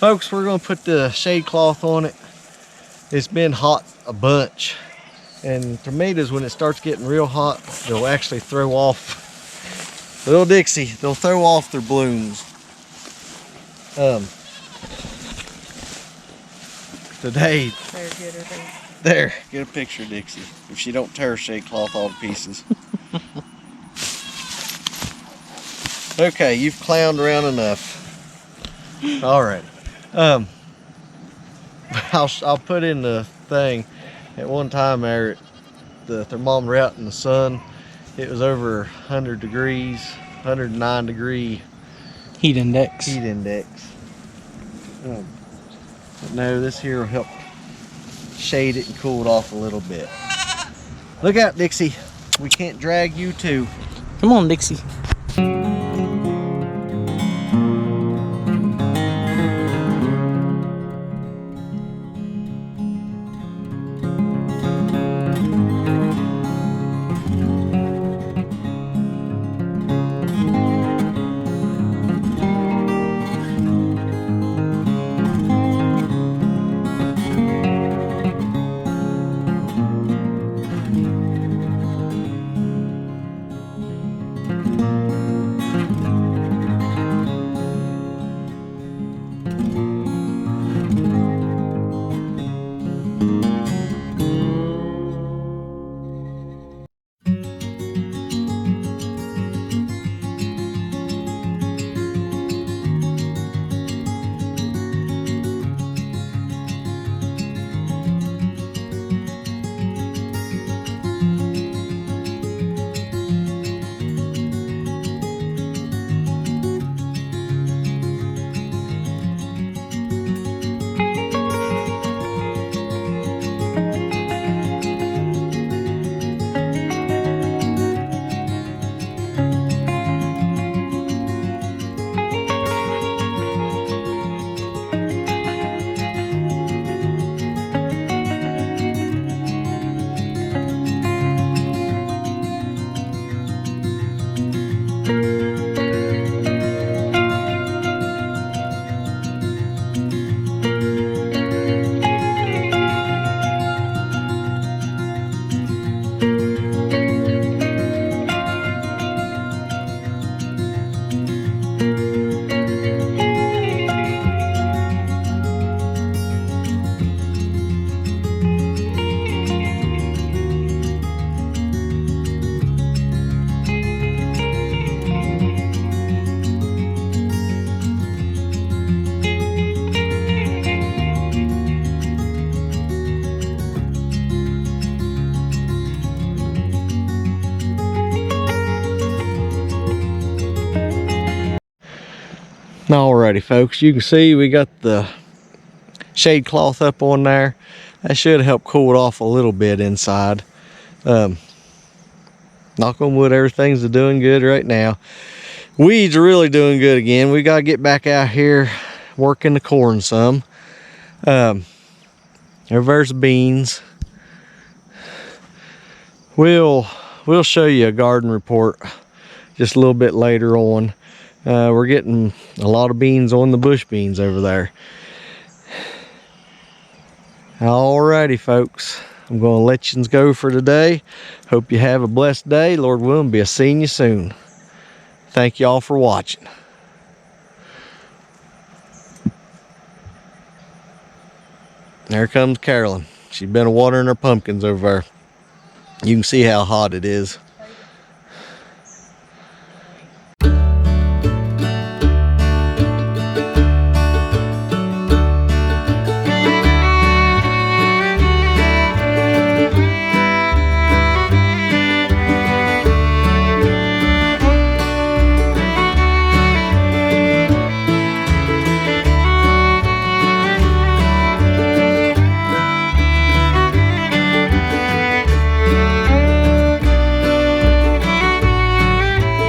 Folks, we're gonna put the shade cloth on it. It's been hot a bunch. And tomatoes, when it starts getting real hot, they'll actually throw off, little Dixie, they'll throw off their blooms. Today, there, get a picture of Dixie, if she don't tear her shade cloth all to pieces. Okay, you've clowned around enough. All right. I'll put in the thing. At one time there, the thermometer out in the sun, it was over 100 degrees, 109 degree heat index. But no, this here will help shade it and cool it off a little bit. Look out, Dixie. We can't drag you too. Come on, Dixie. Alrighty, folks, you can see we got the shade cloth up on there. That should help cool it off a little bit inside. Knock on wood, everything's doing good right now. Weeds are really doing good again. We got to get back out here working the corn some. There's beans. We'll show you a garden report just a little bit later on. We're getting a lot of beans on the bush beans over there. Alrighty, folks, I'm going to let you go for today. Hope you have a blessed day. Lord willing, be seeing you soon. Thank you all for watching. There comes Carolyn. She's been watering her pumpkins over there. You can see how hot it is.